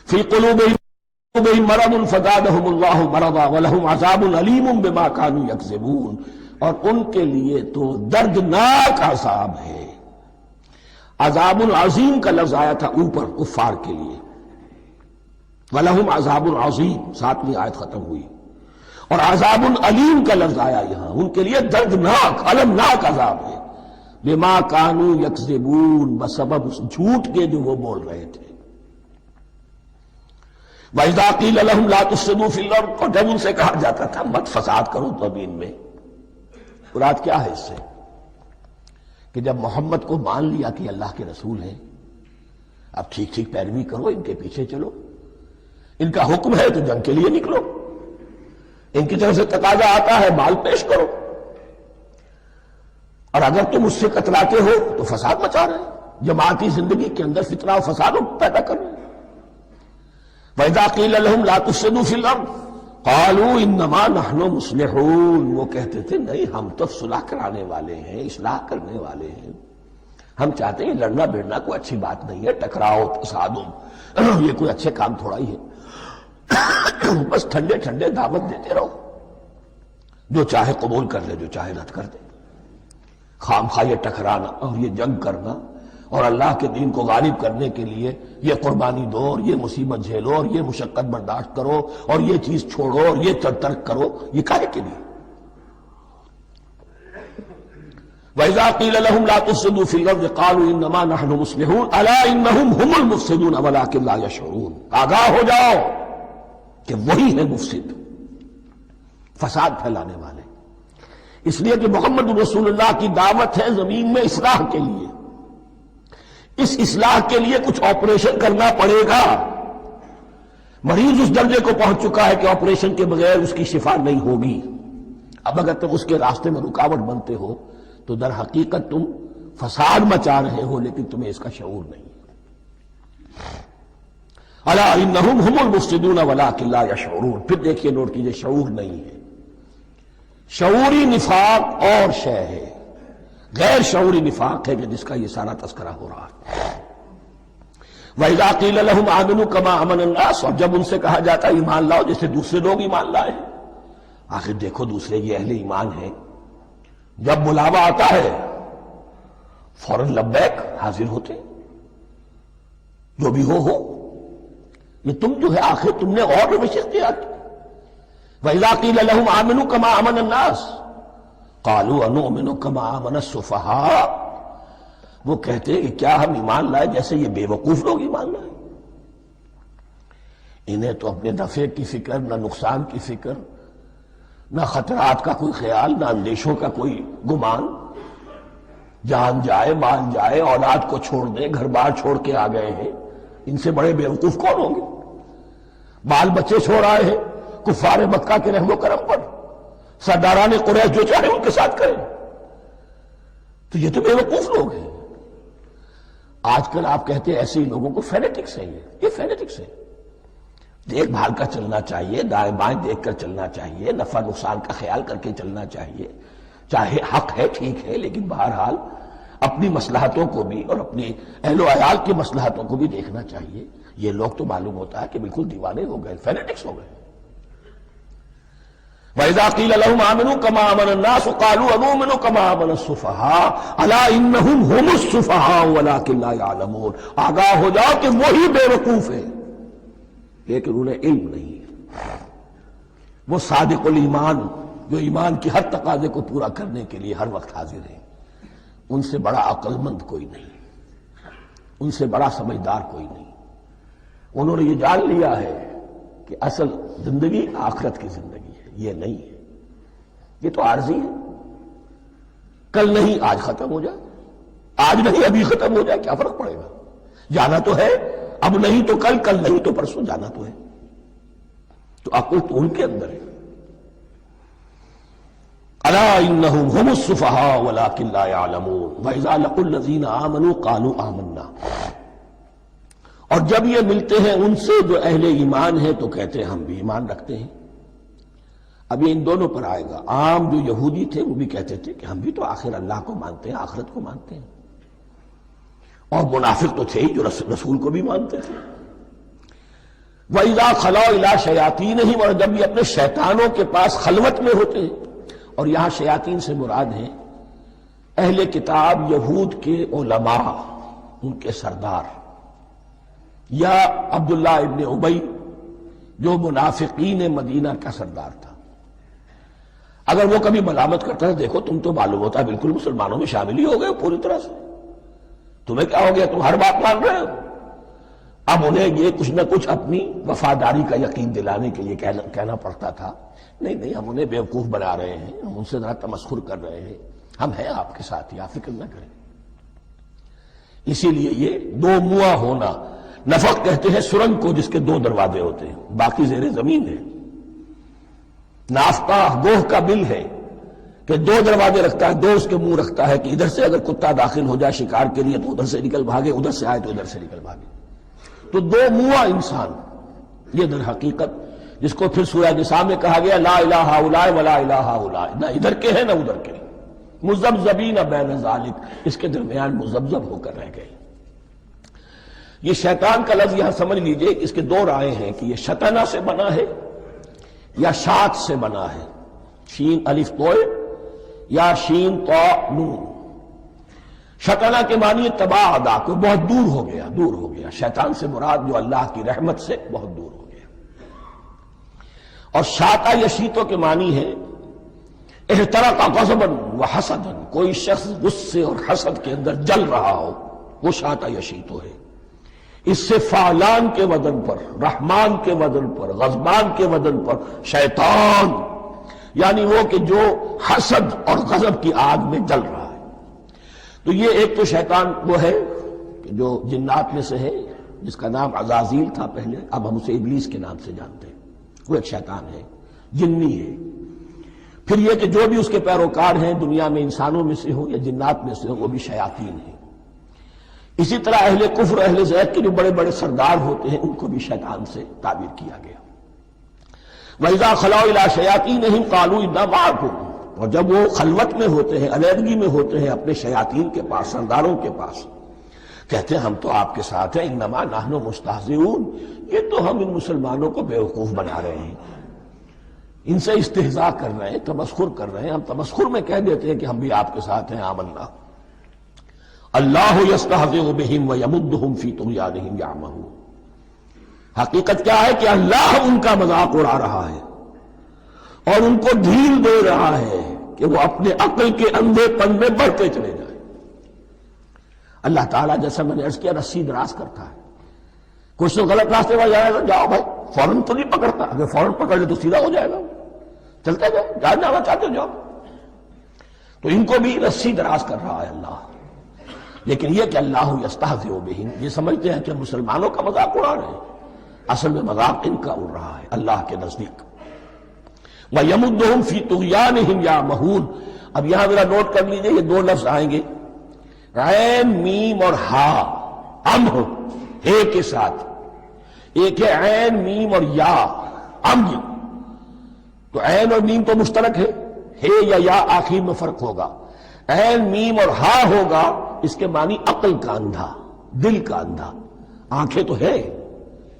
فی قلوبہم مرض فزادہم اللہ مرضا ولہم عذاب علیم بما کانوا یکذبون، اور ان کے لیے تو دردناک عذاب ہے۔ عذاب عظیم کا لفظ آیا تھا اوپر کفار کے لیے، وَلَهُمْ عَذَابٌ عَظِيمٌ، 7ویں آیت ختم ہوئی، اور عذاب علیم کا لفظ آیا یہاں، ان کے لیے دردناک المناک عذاب ہے، بما کانوا یکذبون، بسبب اس جھوٹ کے جو وہ بول رہے تھے۔ وَإِذَا قِيلَ لَهُمْ لَا تُفْسِدُوا فِي الْأَرْضِ، اور جب ان سے کہا جاتا تھا مت فساد کرو زمین میں، مراد کیا ہے اس سے؟ کہ جب محمد کو مان لیا کہ اللہ کے رسول ہیں، اب ٹھیک ٹھیک پیروی کرو، ان کے پیچھے چلو، ان کا حکم ہے تو جنگ کے لیے نکلو، ان کی طرف سے تقاضا آتا ہے مال پیش کرو، اور اگر تم اس سے کتراتے ہو تو فساد مچا رہے ہیں، جماعتی زندگی کے اندر فتنہ و فساد پیدا کر رہے ہیں۔ وَإِذَا قِيلَ لَهُمْ لَا تُفْسِدُوا فِي الْأَرْضِ قَالُوا إِنَّمَا نَحْنُ مُصْلِحُونَ، وہ کہتے تھے نہیں ہم تو صلح کرانے والے ہیں، اصلاح کرنے والے ہیں، ہم چاہتے ہیں لڑنا بھیڑنا کوئی اچھی بات نہیں ہے، ٹکراؤ تصادم یہ کوئی اچھے کام تھوڑا ہی ہے، بس ٹھنڈے ٹھنڈے دعوت دیتے رہو، جو چاہے قبول کر لے جو چاہے رد کر دے، خام خواہ یہ ٹکرانا اور یہ جنگ کرنا اور اللہ کے دین کو غالب کرنے کے لیے یہ قربانی دو اور یہ مصیبت جھیلو اور یہ مشقت برداشت کرو اور یہ چیز چھوڑو اور یہ ترک کرو، یہ کاہے کے لیے؟ وَإِذَا قِيلَ لَهُمْ لَا تُفْسِدُوا فِي الْأَرْضِ قَالُوا إِنَّمَا نَحْنُ مُصْلِحُونَ أَلَا إِنَّهُمْ هُمُ الْمُفْسِدُونَ وَلَٰكِن لَا يَشْعُرُونَ، آگاہ ہو جاؤ کہ وہی ہے مفسد، فساد پھیلانے والے، اس لیے کہ محمد رسول اللہ کی دعوت ہے زمین میں اصلاح کے لیے، اس اصلاح کے لیے کچھ آپریشن کرنا پڑے گا، مریض اس درجے کو پہنچ چکا ہے کہ آپریشن کے بغیر اس کی شفا نہیں ہوگی، اب اگر تم اس کے راستے میں رکاوٹ بنتے ہو تو در حقیقت تم فساد مچا رہے ہو، لیکن تمہیں اس کا شعور نہیں۔ الا انہم ہم المفسدون ولکن لا یشعرون، پھر دیکھیے نوٹ کیجئے شعور نہیں ہے، شعوری نفاق اور شے ہے، غیر شعوری نفاق ہے کہ جس کا یہ سارا تذکرہ ہو رہا ہے۔ وَإِذَا قِيلَ لَهُمْ آمِنُوا كَمَا آمَنَ النَّاسُ، اور جب ان سے کہا جاتا ہے ایمان لاؤ جیسے دوسرے لوگ ایمان لائے، آخر دیکھو دوسرے یہ اہل ایمان ہیں، جب بلاوا آتا ہے فوراً لبیک حاضر ہوتے، جو بھی ہو یہ تم جو ہے آخر تم نے اور روش اختیار کی۔ وَإِذَا قِيلَ لَهُمْ آمِنُوا كَمَا آمَنَ النَّاسُ قَالُوا أَنُؤْمِنُ كَمَا آمَنَ السُّفَهَاءُ، وہ کہتے ہیں کہ کیا ہم ایمان لائے جیسے یہ بے وقوف لوگ ایمان لائے، انہیں تو اپنے نفع کی فکر، نہ نقصان کی فکر، نہ خطرات کا کوئی خیال، نہ اندیشوں کا کوئی گمان، جان جائے مال جائے، اولاد کو چھوڑ دیں، گھر بار چھوڑ کے آ گئے ہیں، ان سے بڑے بے وقوف کون ہوں گے؟ بال بچے چھوڑ آئے ہیں کفار مکہ کے رحم و کرم پر، سرداران قریش جو چاہے ان کے ساتھ کریں، تو یہ تو بے وقوف لوگ ہیں۔ آج کل آپ کہتے ہیں ایسے ہی لوگوں کو فینیٹکس ہیں، یہ فینیٹکس ہیں، دیکھ بھال کر چلنا چاہیے، دائیں بائیں دیکھ کر چلنا چاہیے، نفع نقصان کا خیال کر کے چلنا چاہیے، چاہے حق ہے ٹھیک ہے، لیکن بہرحال اپنی مصلحتوں کو بھی اور اپنی اہل و عیال کی مصلحتوں کو بھی دیکھنا چاہیے۔ یہ لوگ تو معلوم ہوتا ہے کہ بالکل دیوانے ہو گئے، فینیٹکس ہو گئے۔ وَإِذَا قِيلَ لَهُمْ آمِنُوا كَمَا آمَنَ النَّاسُ قَالُوا أَنُؤْمِنُ كَمَا آمَنَ السُّفَهَاءُ أَلَا إِنَّهُمْ هُمُ السُّفَهَاءُ وَلَٰكِن لَا يَعْلَمُونَ، آگاہ ہو جاؤ کہ وہی بے وقوف ہے لیکن انہیں علم نہیں ہے۔ وہ صادق الایمان جو ایمان کی ہر تقاضے کو پورا کرنے کے لیے ہر وقت حاضر ہیں، ان سے بڑا عقل مند کوئی نہیں، ان سے بڑا سمجھدار کوئی نہیں۔ انہوں نے یہ جان لیا ہے کہ اصل زندگی آخرت کی زندگی ہے، یہ نہیں ہے، یہ تو عارضی ہے، کل نہیں آج ختم ہو جائے، آج نہیں ابھی ختم ہو جائے، کیا فرق پڑے گا؟ جانا تو ہے، اب نہیں تو کل، کل نہیں تو پرسوں، جانا تو ہے۔ تو عقل تو ان کے اندر ہے۔ الا انہم ہم السفہاء ولکن لا یعلمون وَإِذَا لَقُوا الَّذِينَ آمَنُوا قَالُوا آمَنَّا، اور جب یہ ملتے ہیں ان سے جو اہل ایمان ہیں تو کہتے ہیں ہم بھی ایمان رکھتے ہیں. اب یہ ان دونوں پر آئے گا. عام جو یہودی تھے وہ بھی کہتے تھے کہ ہم بھی تو آخر اللہ کو مانتے ہیں، آخرت کو مانتے ہیں. اور منافق تو تھے ہی جو رسول کو بھی مانتے تھے. وَإِذَا خَلَوْا إِلَىٰ شَيَاطِينِهِمْ، اور جب یہ اپنے شیطانوں کے پاس خلوت میں ہوتے ہیں. اور یہاں شیاطین سے مراد ہیں اہل کتاب یہود کے علماء، ان کے سردار، یا عبداللہ ابن ابی جو منافقین مدینہ کا سردار تھا. اگر وہ کبھی ملامت کرتا ہے دیکھو تم تو معلوم ہوتا ہے بالکل مسلمانوں میں شامل ہی ہو گئے پوری طرح سے، تمہیں کیا ہو گیا، تم ہر بات مان رہے ہو. اب انہیں یہ کچھ نہ کچھ اپنی وفاداری کا یقین دلانے کے لیے کہنا پڑتا تھا، نہیں ہم انہیں بیوقوف بنا رہے ہیں، ہم ان سے ذرا تمسخر کر رہے ہیں، ہم ہیں آپ کے ساتھ ہی، آپ فکر نہ کریں. اسی لیے یہ دو منہ ہونا، نفق کہتے ہیں سرنگ کو جس کے دو دروازے ہوتے ہیں، باقی زیر زمین ہے. نافقہ گوہ کا بل ہے کہ دو دروازے رکھتا ہے، دو اس کے منہ رکھتا ہے کہ ادھر سے اگر کتا داخل ہو جائے شکار کے لیے تو ادھر سے نکل بھاگے، ادھر سے آئے تو ادھر سے نکل بھاگے. تو دو منہ انسان، یہ در حقیقت جس کو پھر سورہ نساء میں کہا گیا لا الہ ہؤلاء ولا الہ ہؤلاء، نہ ادھر کے ہیں نہ ادھر کے، مذبذبین بین ذالک، اس کے درمیان مذبذب ہو کر رہ گئے. یہ شیطان کا لفظ یہاں سمجھ لیجئے، اس کے دو رائے ہیں کہ یہ شطنہ سے بنا ہے یا شات سے بنا ہے، شین الف توئے یا شین تو نون. شطنہ کے معنی تباعدا، کو بہت دور ہو گیا، دور ہو گیا. شیطان سے مراد جو اللہ کی رحمت سے بہت دور ہو گیا. اور شاتا یشیتو کے معنی ہے احترق غضبا وحسدا، کوئی شخص غصے اور حسد کے اندر جل رہا ہو، وہ شاتا یشیتو ہے. اس سے فعلان کے وزن پر، رحمان کے وزن پر، غضبان کے وزن پر شیطان، یعنی وہ کہ جو حسد اور غضب کی آگ میں جل رہا ہے. تو یہ ایک تو شیطان وہ ہے کہ جو جنات میں سے ہے، جس کا نام عزازیل تھا پہلے، اب ہم اسے ابلیس کے نام سے جانتے ہیں. وہ ایک شیطان ہے، جنی ہے. پھر یہ کہ جو بھی اس کے پیروکار ہیں دنیا میں انسانوں میں سے ہوں یا جنات میں سے ہوں، وہ بھی شیاطین ہیں. اسی طرح اہل کفر، اہل زیغ کے جو بڑے بڑے سردار ہوتے ہیں ان کو بھی شیطان سے تعبیر کیا گیا. وَإِذَا خَلَوْا إِلَىٰ شَيَاطِينِهِمْ قَالُوا إِنَّا مَعَكُمْ، اور جب وہ خلوت میں ہوتے ہیں، علیحدگی میں ہوتے ہیں اپنے شیاطین کے پاس، سرداروں کے پاس، کہتے ہیں ہم تو آپ کے ساتھ ہیں. انما نحن مستہزئون، یہ تو ہم ان مسلمانوں کو بیوقوف بنا رہے ہیں، ان سے استہزاء کر رہے ہیں، تمسخر کر رہے ہیں. ہم تمسخر میں کہہ دیتے ہیں کہ ہم بھی آپ کے ساتھ ہیں. آمنا. اللہ یستہزئ بہم ویمدہم فی طغیانہم یعمہون. حقیقت کیا ہے کہ اللہ ان کا مذاق اڑا رہا ہے اور ان کو ڈھیل دے رہا ہے کہ وہ اپنے عقل کے اندھے پن میں بڑھتے چلے جائیں. اللہ تعالیٰ جیسا میں نے عرض کیا رسی دراز کرتا ہے. کچھ تو غلط راستے پر جائے گا، جاؤ بھائی، فوراً تو نہیں پکڑتا، اگر فوراً پکڑ لے تو سیدھا ہو جائے گا، چلتے جاؤ، جہاں جانا چاہتے ہو جاؤ. تو ان کو بھی رسی دراز کر رہا ہے اللہ. لیکن یہ کہ اللہ یستہزئ بہم، یہ سمجھتے ہیں کہ مسلمانوں کا مذاق اڑا رہے ہیں، اصل میں مذاق ان کا اڑ رہا ہے اللہ کے نزدیک. وَيَمُدُّهُمْ فِي طُغْيَانِهِمْ يَعْمَهُونَ. اب یہاں ذرا نوٹ کر لیجئے، یہ دو لفظ آئیں گے، عین میم اور ہا، امہ ہے کے ساتھ. ایک ہے عین میم اور یا، امج. تو عین اور میم تو مشترک ہے یا آخر میں فرق ہوگا. عین میم اور ہا ہوگا، اس کے معنی عقل کا اندھا، دل کا اندھا. آنکھیں تو ہے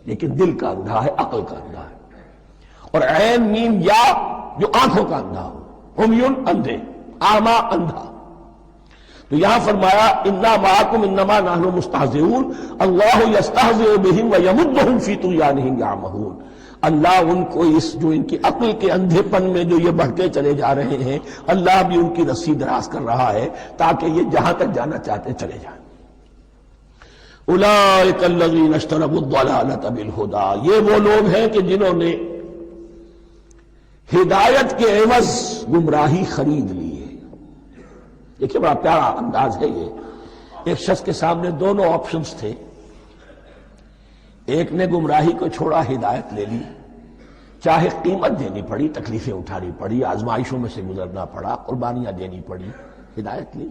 لیکن دل کا اندھا ہے، عقل کا اندھا ہے. اور عین میم یا جو آنکھوں کا اندھا ہو، عمیون اندھے، اعمیٰ اندھا. تو یہاں فرمایا انا معکم انما نحن مستہزئون، اللہ یستہزئ بہم ویمدہم فی طغیانہم یعمہون. اللہ ان کو اس جو ان کی عقل کے اندھے پن میں جو یہ بڑھتے چلے جا رہے ہیں، اللہ بھی ان کی رسی دراز کر رہا ہے تاکہ یہ جہاں تک جانا چاہتے چلے جائیں. اولئک الذین اشتروا الضلالۃ بالہدی، یہ وہ لوگ ہیں کہ جنہوں نے ہدایت کے عوض گمراہی خرید لی ہے. دیکھیے بڑا پیارا انداز ہے یہ. ایک شخص کے سامنے دونوں آپشنز تھے، ایک نے گمراہی کو چھوڑا، ہدایت لے لی، چاہے قیمت دینی پڑی، تکلیفیں اٹھانی پڑی، آزمائشوں میں سے گزرنا پڑا، قربانیاں دینی پڑی، ہدایت لی.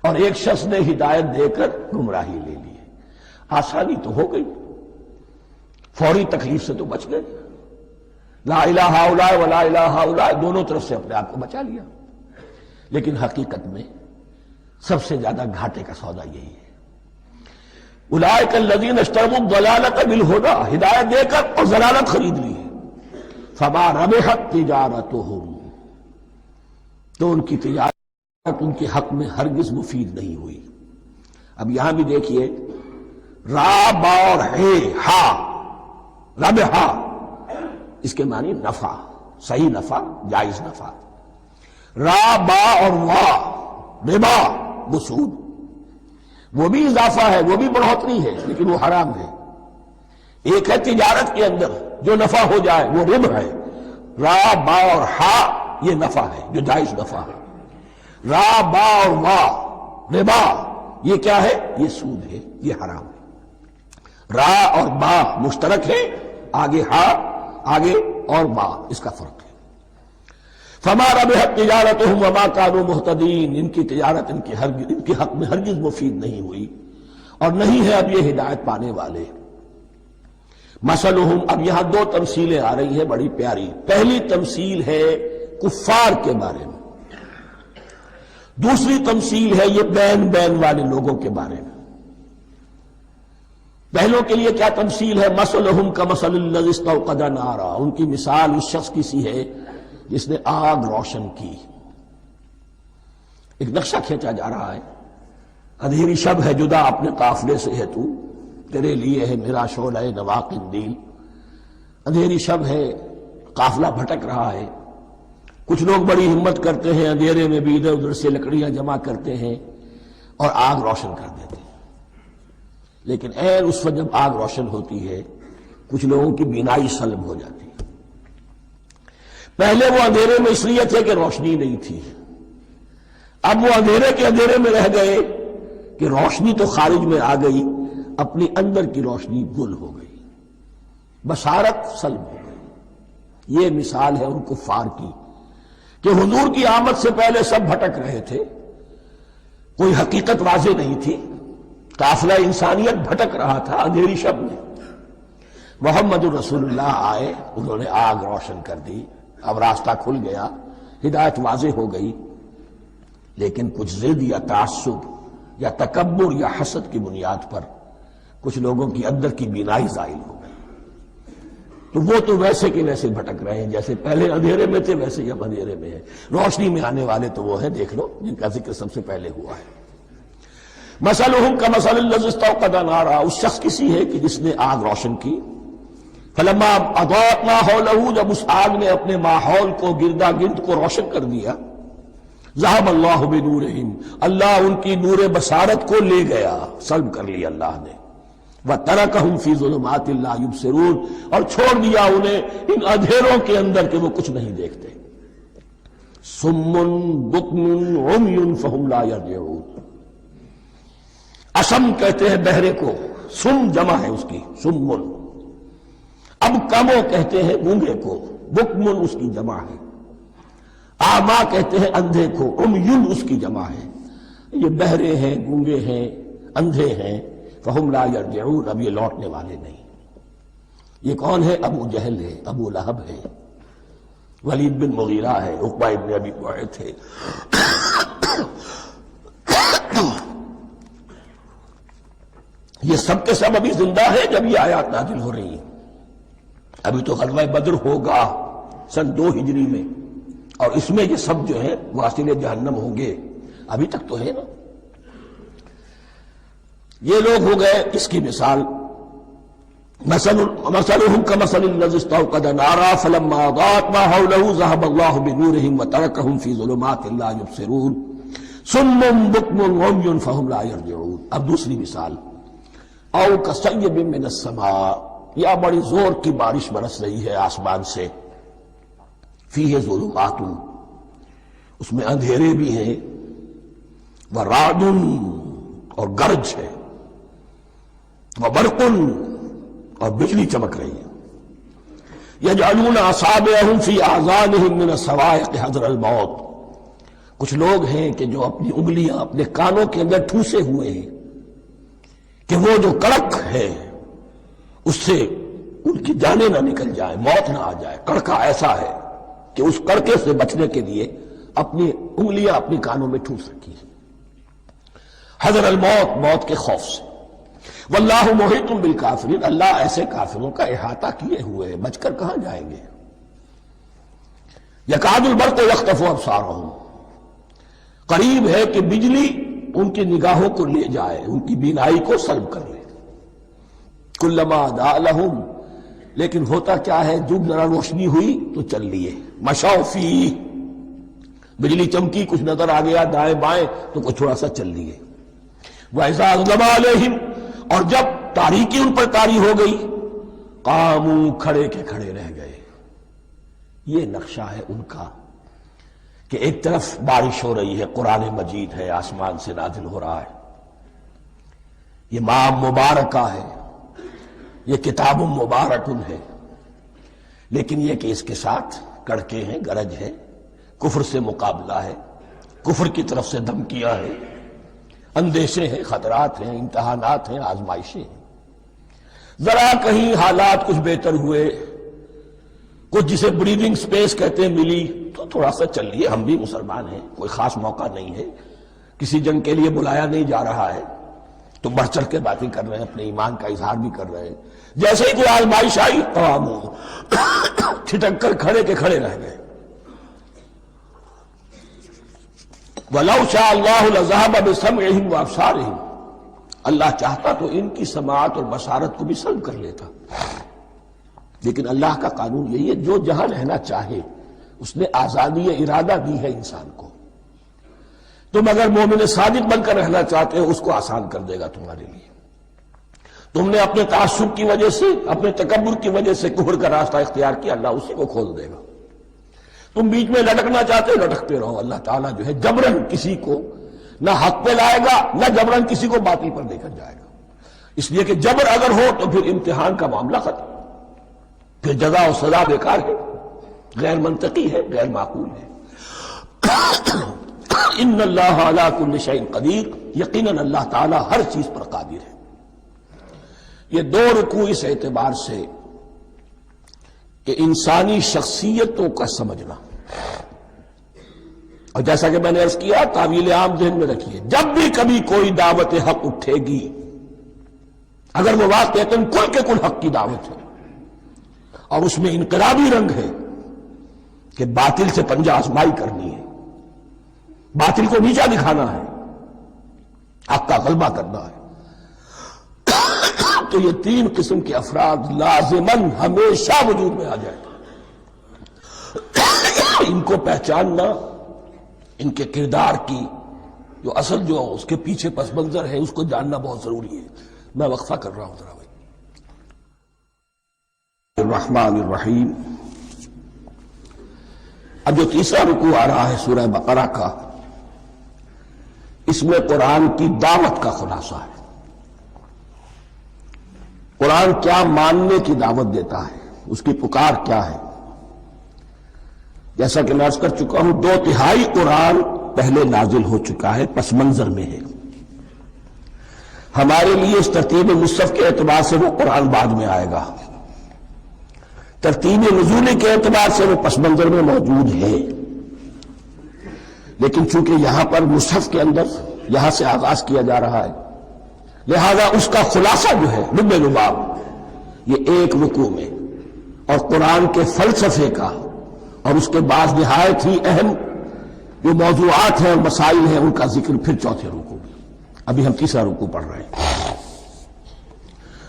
اور ایک شخص نے ہدایت دے کر گمراہی لے لی. آسانی تو ہو گئی، فوری تکلیف سے تو بچ گئے، لا الہ الا ولا الہ الا دونوں طرف سے اپنے آپ کو بچا لیا۔ لیکن حقیقت میں سب سے زیادہ گھاٹے کا سودا یہی ہے، اولئک الذین اشتروا الضلالۃ بالہدی، ہدایت دے کر اور ضلالت خرید لی ہے، فما ربحت تجارتہم، تو ان کی تجارت ان کے حق میں ہرگز مفید نہیں ہوئی۔ اب یہاں بھی دیکھیے را با اور ہے ہا، ربحا اس کے معنی نفع، صحیح نفع، جائز نفع۔ را با اور وا ربا وہ سود، وہ بھی اضافہ ہے، وہ بھی بڑھوتری ہے، لیکن وہ حرام ہے۔ ایک ہے تجارت کے اندر جو نفع ہو جائے وہ ربح ہے، را با اور ہا یہ نفع ہے جو جائز نفع ہے۔ را با اور وا ربا یہ کیا ہے؟ یہ سود ہے، یہ حرام ہے۔ را اور با مشترک ہے، آگے ہا آگے اور با اس کا فرق ہے۔ فما ربحت تجارتہم وما کانوا مہتدین، ان کی تجارت ان کے حق میں ہرگز مفید نہیں ہوئی اور نہیں ہے اب یہ ہدایت پانے والے۔ مثلہم، اب یہاں دو تمثیلیں آ رہی ہیں بڑی پیاری۔ پہلی تمثیل ہے کفار کے بارے میں، دوسری تمثیل ہے یہ بین والے لوگوں کے بارے میں۔ پہلوں کے لیے کیا تمثیل ہے؟ مثلہم کمثل الذی استوقد نارا، ان کی مثال اس شخص کی سی ہے جس نے آگ روشن کی۔ ایک نقشہ کھینچا جا رہا ہے، اندھیری شب ہے جدا اپنے قافلے سے ہے تو، تیرے لیے ہے میرا شعلہ نوا قندیل۔ اندھیری شب ہے، قافلہ بھٹک رہا ہے، کچھ لوگ بڑی ہمت کرتے ہیں، اندھیرے میں بھی ادھر ادھر سے لکڑیاں جمع کرتے ہیں اور آگ روشن کر دیتے ہیں۔ لیکن اس وقت جب آگ روشن ہوتی ہے کچھ لوگوں کی بینائی سلب ہو جاتی ہے۔ پہلے وہ اندھیرے میں اس لیے تھے کہ روشنی نہیں تھی، اب وہ اندھیرے کے اندھیرے میں رہ گئے کہ روشنی تو خارج میں آ گئی، اپنی اندر کی روشنی گل ہو گئی، بصارت سلب ہو گئی۔ یہ مثال ہے ان کفار کی کہ حضور کی آمد سے پہلے سب بھٹک رہے تھے، کوئی حقیقت واضح نہیں تھی، قافلہ انسانیت بھٹک رہا تھا اندھیری شب میں۔ محمد رسول اللہ آئے، انہوں نے آگ روشن کر دی، اب راستہ کھل گیا، ہدایت واضح ہو گئی۔ لیکن کچھ ضد یا تعصب یا تکبر یا حسد کی بنیاد پر کچھ لوگوں کی اندر کی بینائی زائل ہو گئی، تو وہ تو ویسے کے ویسے بھٹک رہے ہیں جیسے پہلے اندھیرے میں تھے، ویسے ہی اب اندھیرے میں ہے۔ روشنی میں آنے والے تو وہ ہیں، دیکھ لو جن کا ذکر سب سے پہلے ہوا ہے۔ مثلہم کمثل الذی استوقد نارا، اس شخص کی سی ہے کہ جس نے آگ روشن کی۔ فلما اضاءت ما حولہ، جب اس آگ نے اپنے ماحول کو، گردا گرد کو روشن کر دیا، ذہب اللہ بنورہم، اللہ ان کی نور بصارت کو لے گیا، سلب کر لیا اللہ نے۔ وترکہم فی ظلمات لا یبصرون، اور چھوڑ دیا انہیں ان اندھیروں کے اندر کہ وہ کچھ نہیں دیکھتے۔ صم بکم عمی فہم لا یرجعون، اسم کہتے ہیں بہرے کو، سم جمع ہے اس کی، سمن۔ اب کمو کہتے ہیں گونگے کو، بکمن اس کی جمع ہے۔ آما کہتے ہیں اندھے کو، عمیون اس کی جمع ہے۔ یہ بہرے ہیں، گونگے ہیں، اندھے ہیں، فہم لا یرجعون، اب یہ لوٹنے والے نہیں۔ یہ کون ہے؟ ابو جہل ہے، ابو لہب ہے، ولید بن مغیرہ ہے، عقبہ ابن ابی معیط ہے۔ یہ سب کے سب ابھی زندہ ہے جب یہ آیات نازل ہو رہی ہیں۔ ابھی تو غزوہ بدر ہوگا سن 2 ہجری میں، اور اس میں یہ سب جو ہیں واصل جہنم ہوں گے، ابھی تک تو ہے نا۔ یہ لوگ ہو گئے اس کی مثال۔ مثلہم کمثل الذی استوقد نارا فلما اضاءت ما حولہ ذہب اللہ بنورہم وترکہم فی ظلمات لا یبصرون صم بکم عمی فہم لا یرجعون۔ اب دوسری مثال، او کصیب من السماء، یا بڑی زور کی بارش برس رہی ہے آسمان سے، فیہ ظلمات، اس میں اندھیرے بھی ہیں، ورعد اور گرج ہے، وبرق اور بجلی چمک رہی ہے، یجعلون اصابعہم فی اذانہم من الصواعق حذر الموت، کچھ لوگ ہیں کہ جو اپنی انگلیاں اپنے کانوں کے اندر ٹھوسے ہوئے ہیں کہ وہ جو کڑک ہے اس سے ان کی جانیں نہ نکل جائیں، موت نہ آ جائے۔ کڑکا ایسا ہے کہ اس کڑکے سے بچنے کے لیے اپنی انگلیاں اپنی کانوں میں ٹھوس رکھی ہیں، حذر الموت، موت کے خوف سے۔ واللہ محیط بالکافرین، اللہ ایسے کافروں کا احاطہ کیے ہوئے ہے، بچ کر کہاں جائیں گے۔ یکاد البرق یخطف ابصارہم، قریب ہے کہ بجلی ان کی نگاہوں کو لے جائے، ان کی بینائی کو سلب کر لے۔ کلما اضاء لہم، لیکن ہوتا کیا ہے، جب ذرا روشنی ہوئی تو چل لیے۔ مشوا فیہ، بجلی چمکی، کچھ نظر آ گیا دائیں بائیں تو کچھ تھوڑا سا چل لیے۔ وَإِذَا أَظْلَمَ عَلَيْهِمْ، اور جب تاریکی ان پر طاری ہو گئی، قاموا، کھڑے کے کھڑے رہ گئے۔ یہ نقشہ ہے ان کا کہ ایک طرف بارش ہو رہی ہے، قرآن مجید ہے، آسمان سے نازل ہو رہا ہے، یہ ماہ مبارکہ ہے، یہ کتاب مبارکن ہے، لیکن یہ کہ اس کے ساتھ کڑکے ہیں، گرج ہے، کفر سے مقابلہ ہے، کفر کی طرف سے دھمکیاں ہیں، اندیشے ہیں، خطرات ہیں، امتحانات ہیں، آزمائشیں ہیں۔ ذرا کہیں حالات کچھ بہتر ہوئے، کچھ جسے بریدنگ سپیس کہتے ہیں ملی تو تھوڑا سا چل لیے، ہم بھی مسلمان ہیں، کوئی خاص موقع نہیں ہے، کسی جنگ کے لیے بلایا نہیں جا رہا ہے، تو بڑھ چڑھ کے باتیں کر رہے ہیں، اپنے ایمان کا اظہار بھی کر رہے ہیں۔ جیسے ہی کوئی آزمائش آئی قاموا، چھٹک کر کھڑے کے کھڑے رہ گئے۔ وَلَوْ شَاءَ اللَّهُ لَذَهَبَ بِسَمْعِهِمْ وَأَبْصَارِهِمْ، اللہ چاہتا تو ان کی سماعت اور بصارت کو بھی سلب کر لیتا، لیکن اللہ کا قانون یہی ہے، جو جہاں رہنا چاہے اس نے آزادی ارادہ دی ہے انسان کو۔ تم اگر مومن صادق بن کر رہنا چاہتے ہو، اس کو آسان کر دے گا تمہارے لیے۔ تم نے اپنے تعصب کی وجہ سے، اپنے تکبر کی وجہ سے کفر کا راستہ اختیار کیا، اللہ اسی کو کھول دے گا۔ تم بیچ میں لٹکنا چاہتے ہو، لٹکتے رہو، اللہ تعالیٰ جو ہے جبرن کسی کو نہ حق پہ لائے گا، نہ جبرن کسی کو باطل پر لے کر جائے گا۔ اس لیے کہ جبر اگر ہو تو پھر امتحان کا معاملہ ختم، پھر جزا و سزا بیکار ہے، غیر منطقی ہے، غیر معقول ہے۔ ان اللہ علی کل شیء قدیر، یقیناً اللہ تعالیٰ ہر چیز پر قادر ہے۔ یہ دو رکوع اس اعتبار سے کہ انسانی شخصیتوں کا سمجھنا، اور جیسا کہ میں نے عرض کیا، تعویل عام ذہن میں رکھیے، جب بھی کبھی کوئی دعوت حق اٹھے گی، اگر وہ واقعتاً کل کے کل حق کی دعوت ہے اور اس میں انقلابی رنگ ہے کہ باطل سے پنجہ آزمائی کرنی ہے، باطل کو نیچا دکھانا ہے، حق کا غلبہ کرنا ہے، تو یہ تین قسم کے افراد لازماً ہمیشہ وجود میں آ جائیں۔ ان کو پہچاننا، ان کے کردار کی جو اصل جو اس کے پیچھے پس منظر ہے، اس کو جاننا بہت ضروری ہے۔ میں وقفہ کر رہا ہوں ذرا بھائی۔ الرحمن الرحیم، اب جو تیسرا رکوع آ رہا ہے سورہ بقرہ کا، اس میں قرآن کی دعوت کا خلاصہ ہے۔ قرآن کیا ماننے کی دعوت دیتا ہے، اس کی پکار کیا ہے۔ جیسا کہ میں عرض کر چکا ہوں، 2/3 قرآن پہلے نازل ہو چکا ہے، پس منظر میں ہے۔ ہمارے لیے اس ترتیب مصحف کے اعتبار سے وہ قرآن بعد میں آئے گا، ترتیب نزول کے اعتبار سے وہ پس منظر میں موجود ہے، لیکن چونکہ یہاں پر مصحف کے اندر یہاں سے آغاز کیا جا رہا ہے، لہذا اس کا خلاصہ جو ہے لب لباب یہ ایک رکوع میں، اور قرآن کے فلسفے کا اور اس کے بعد نہایت ہی اہم جو موضوعات ہیں اور مسائل ہیں ان کا ذکر پھر چوتھے رکوع میں۔ ابھی ہم تیسرا رکوع پڑھ رہے ہیں۔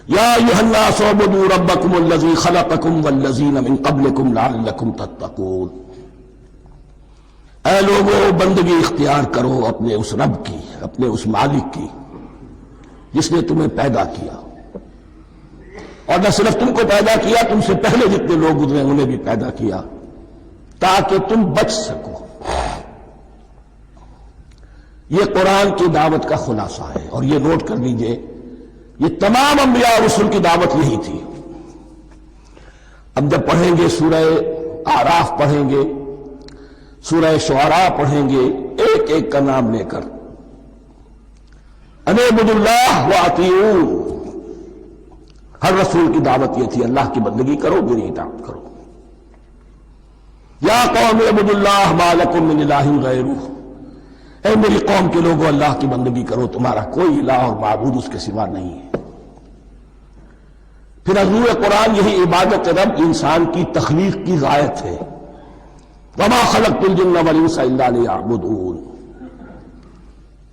یا ایھا الناس اعبدوا ربکم الذی خلقکم والذین من قبلکم لعلکم تتقون، اے لوگو بندگی اختیار کرو اپنے اس رب کی، اپنے اس مالک کی جس نے تمہیں پیدا کیا، اور نہ صرف تم کو پیدا کیا، تم سے پہلے جتنے لوگ گزرے انہیں بھی پیدا کیا تاکہ تم بچ سکو۔ یہ قرآن کی دعوت کا خلاصہ ہے، اور یہ نوٹ کر لیجئے، یہ تمام انبیاء اور رسل کی دعوت یہی تھی۔ اب جب پڑھیں گے سورہ اعراف پڑھیں گے، سورہ شعراء پڑھیں گے، ایک ایک کا نام لے کر ان اعبدوا اللہ واطیعون، ہر رسول کی دعوت یہ تھی اللہ کی بندگی کرو، میری اطاعت کرو۔ یا قوم اعبدوا اللہ ما لکم من الہ غیرہ، اے میری قوم کے لوگوں اللہ کی بندگی کرو، تمہارا کوئی الہ اور معبود اس کے سوا نہیں ہے۔ پھر حضور قرآن یہی عبادت رب انسان کی تخلیق کی غایت ہے، وما خلقت الجن والانس الا لیعبدون،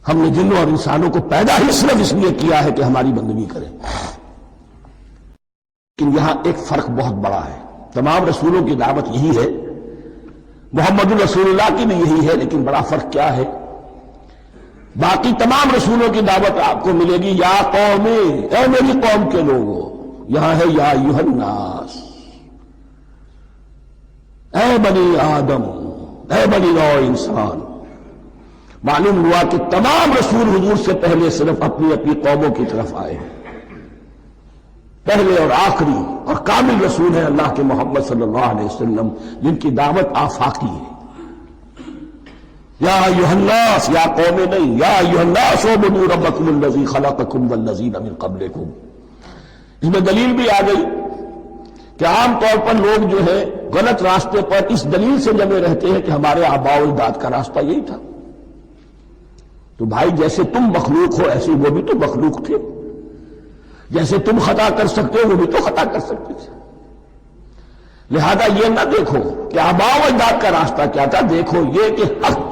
ہم نے جنوں اور انسانوں کو پیدا ہی صرف اس لیے کیا ہے کہ ہماری بندگی کریں۔ لیکن یہاں ایک فرق بہت بڑا ہے، تمام رسولوں کی دعوت یہی ہے، محمد الرسول اللہ کی بھی یہی ہے، لیکن بڑا فرق کیا ہے؟ باقی تمام رسولوں کی دعوت آپ کو ملے گی یا قوم، اے میری قوم کے لوگوں، یہاں ہے یا ایھا الناس، اے بنی آدم، اے بنی نوع انسان۔ معلوم ہوا کہ تمام رسول حضور سے پہلے صرف اپنی اپنی قوموں کی طرف آئے ہیں، پہلے اور آخری اور کامل رسول ہیں اللہ کے محمد صلی اللہ علیہ وسلم، جن کی دعوت آفاقی ہے۔ یا ایھا الناس، یا قوم نہیں، یا ایھا الناس اعبدوا ربکم الذی خلقکم والذین من قبلکم۔ اس میں دلیل بھی آ گئی کہ عام طور پر لوگ جو ہے غلط راستے پر اس دلیل سے جمے رہتے ہیں کہ ہمارے آباء و اجداد کا راستہ یہی تھا۔ تو بھائی جیسے تم مخلوق ہو ایسے وہ بھی تو مخلوق تھے، جیسے تم خطا کر سکتے ہو وہ بھی تو خطا کر سکتے تھے۔ لہذا یہ نہ دیکھو کہ آباء و اجداد کا راستہ کیا تھا، دیکھو یہ کہ حق